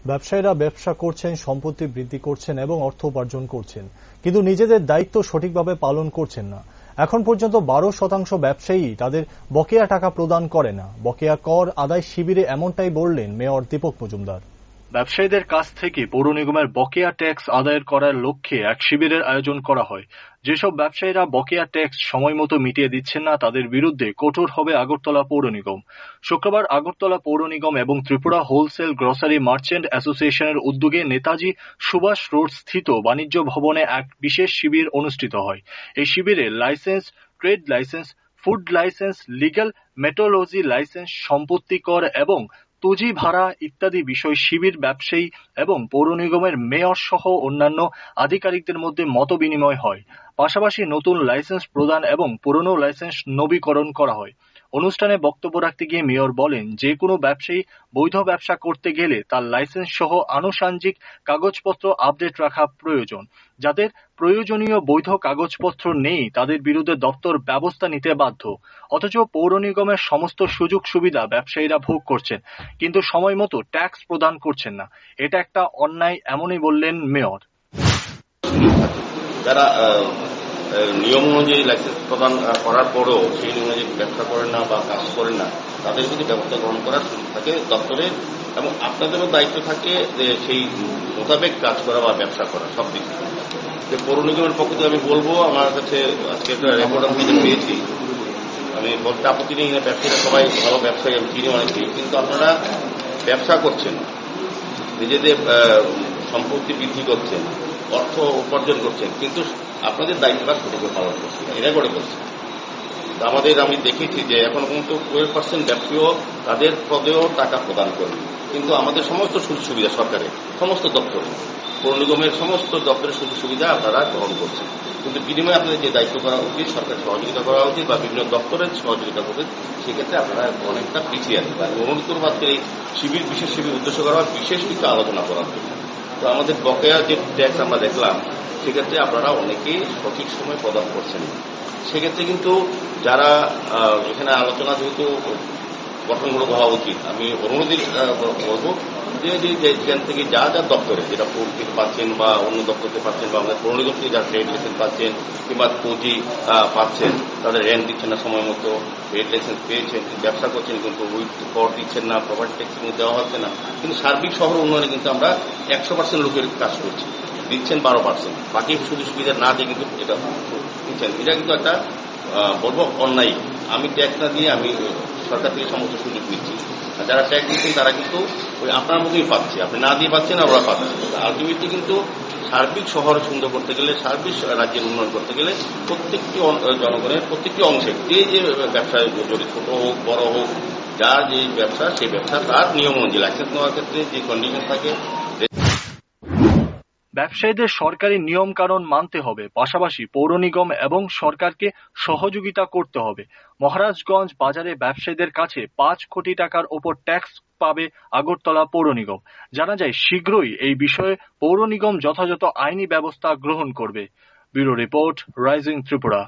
ব্যবসায়ীরা ব্যবসা করছেন, সম্পত্তি বৃদ্ধি করছেন এবং অর্থ উপার্জন করছেন, কিন্তু নিজেদের দায়িত্ব সঠিকভাবে পালন করছেন না। এখন পর্যন্ত 12% ব্যবসায়ী তাদের বকেয়া টাকা প্রদান করে না। বকেয়া কর আদায় শিবিরে এমনটাই বললেন মেয়র দীপক মজুমদার। ব্যবসায়ীদের কাছ থেকে পৌর নিগমের বকেয়া ট্যাক্স আদায় করার লক্ষ্যে এক শিবিরের আয়োজন করা হয়। যেসব ব্যবসায়ীরা বকেয়া ট্যাক্স সময়মতো মিটিয়ে দিচ্ছেন না, তাদের বিরুদ্ধে কঠোর হবে আগরতলা পৌর নিগম। শুক্রবার আগরতলা পৌর নিগম এবং ত্রিপুরা হোলসেল গ্রসারি মার্চেন্ট অ্যাসোসিয়েশনের উদ্যোগে নেতাজি সুভাষ রোড স্থিত বাণিজ্য ভবনে এক বিশেষ শিবির অনুষ্ঠিত হয়। এই শিবিরে licence, trade licence, food licence, legal metrology licence, সম্পত্তি কর এবং তুজি ভাড়া ইত্যাদি বিষয় শিবির ব্যবসায়ী এবং পৌর নিগমের মেয়র সহ অন্যান্য আধিকারিকদের মধ্যে মতবিনিময় হয়। পাশাপাশি নতুন লাইসেন্স প্রদান এবং পুরনো লাইসেন্স নবীকরণ করা হয়। অনুষ্ঠানে বক্তব্য রাখতে গিয়ে মেয়র বলেন, যে কোনো ব্যবসায়ী বৈধ ব্যবসা করতে গেলে তার লাইসেন্স সহ আনুষঙ্গিক কাগজপত্র আপডেট রাখা প্রয়োজন। যাদের প্রয়োজনীয় বৈধ কাগজপত্র নেই, তাদের বিরুদ্ধে দপ্তর ব্যবস্থা নিতে বাধ্য। অথচ পৌর নিগমের সমস্ত সুযোগ সুবিধা ব্যবসায়ীরা ভোগ করছেন, কিন্তু সময় মতো ট্যাক্স প্রদান করছেন না। এটা একটা অন্যায়, এমনই বললেন মেয়র। যারা নিয়ম অনুযায়ী লাইসেন্স প্রদান করার পরও সেই নিয়ম অনুযায়ী ব্যবসা করেন না বা কাজ করেন না, তাদের যদি ব্যবস্থা গ্রহণ করার সুযোগ থাকে দপ্তরের, এবং আপনাদেরও দায়িত্ব থাকে যে সেই মোতাবেক কাজ করা বা ব্যবসা করা সব দিক থেকে। যে পৌর নিগমের পক্ষ থেকে আমি বলবো, আমার কাছে আজকে একটা রেকর্ড আমি পেয়েছি, আমি বলতে আপত্তি নেই, ব্যবসায়ীরা সবাই ভালো ব্যবসায়ী, আমি চিনি অনেকেই, কিন্তু আপনারা ব্যবসা করছেন, নিজেদের সম্পত্তি বৃদ্ধি করছেন, অর্থ উপার্জন করছেন, কিন্তু আপনাদের দায়িত্বটা সঠিকভাবে পালন করছেন, এরা করে করছেন। আমাদের আমি দেখেছি যে এখন পর্যন্ত 12% ব্যবসায়ীও তাদের পদেও টাকা প্রদান করেন, কিন্তু আমাদের সমস্ত সুযোগ সুবিধা সরকারের সমস্ত দপ্তরে, পৌর নিগমের সমস্ত দপ্তরের সুযোগ সুবিধা আপনারা গ্রহণ করছেন, কিন্তু বিনিময়ে আপনাদের যে দায়িত্ব করা উচিত, সরকার সহযোগিতা করা উচিত বা বিভিন্ন দপ্তরের সহযোগিতা করবে, সেক্ষেত্রে আপনারা অনেকটা পিছিয়ে আছেন। অনুরোধ করবো আজকে এই শিবির, বিশেষ শিবির উদ্দেশ্য করা হয় বিশেষ কিছু আলোচনা করার জন্য। তো আমাদের বকেয়া যে ট্যাক্স আমরা দেখলাম, সেক্ষেত্রে আপনারা অনেকেই সঠিক সময় প্রদান করছেন। সেক্ষেত্রে কিন্তু যারা এখানে আলোচনা যেহেতু গঠনমূলক হওয়া উচিত, আমি অনুরোধই বলবো যে যেখান থেকে যা যা দপ্তরে, যেটা পোর্ট থেকে পাচ্ছেন বা অন্য দপ্তর থেকে পাচ্ছেন বা আমাদের পৌর নিগম থেকে যারা ট্রেড লাইসেন্স পাচ্ছেন কিংবা পুঁজি পাচ্ছেন, তাদের রেন্ট দিচ্ছেন না সময় মতো, ট্রেড লাইসেন্স পেয়েছেন, ব্যবসা করছেন কিন্তু উইথ কর দিচ্ছেন না, প্রপার্টি ট্যাক্স দেওয়া হচ্ছে না, কিন্তু সার্বিক শহর উন্নয়নে কিন্তু আমরা 100% লোকের কাজ করছি, দিচ্ছেন 12%, বাকি সুযোগ সুবিধা না দিয়ে কিন্তু এটা দিচ্ছেন। এটা কিন্তু একটা বলবো অন্যায়। আমি ট্যাক্স না দিয়ে আমি সরকার থেকে সমস্ত সুযোগ নিচ্ছি, আর যারা ট্যাক্স দিচ্ছেন তারা কিন্তু ওই আপনার মতোই পাচ্ছে, আপনি না দিয়ে পাচ্ছেন, আমরা পাচ্ছি। আলটিমেটলি কিন্তু সার্বিক শহর সুন্দর করতে গেলে, সার্বিক রাজ্যের উন্নয়ন করতে গেলে প্রত্যেকটি জনগণের প্রত্যেকটি অংশে যে ব্যবসায় জড়িত, ছোট হোক বড় হোক, যার যে ব্যবসা সেই ব্যবসা তার নিয়ম অনুযায়ী লাইসেন্স নেওয়ার ক্ষেত্রে যে কন্ডিশন থাকে, ব্যবসায়ীদের সরকারি নিয়ম কানুন মানতে হবে, পাশাপাশি পৌর নিগম এবং সরকারকে সহযোগিতা করতে হবে। মহারাজগঞ্জ বাজারে ব্যবসায়ীদের কাছে 5 কোটি টাকার ওপর ট্যাক্স পাবে আগরতলা পৌর নিগম। জানা যায়, শীঘ্রই এই বিষয়ে পৌর নিগম যথাযথ আইনি ব্যবস্থা গ্রহণ করবে। Bureau report, rising Tripura.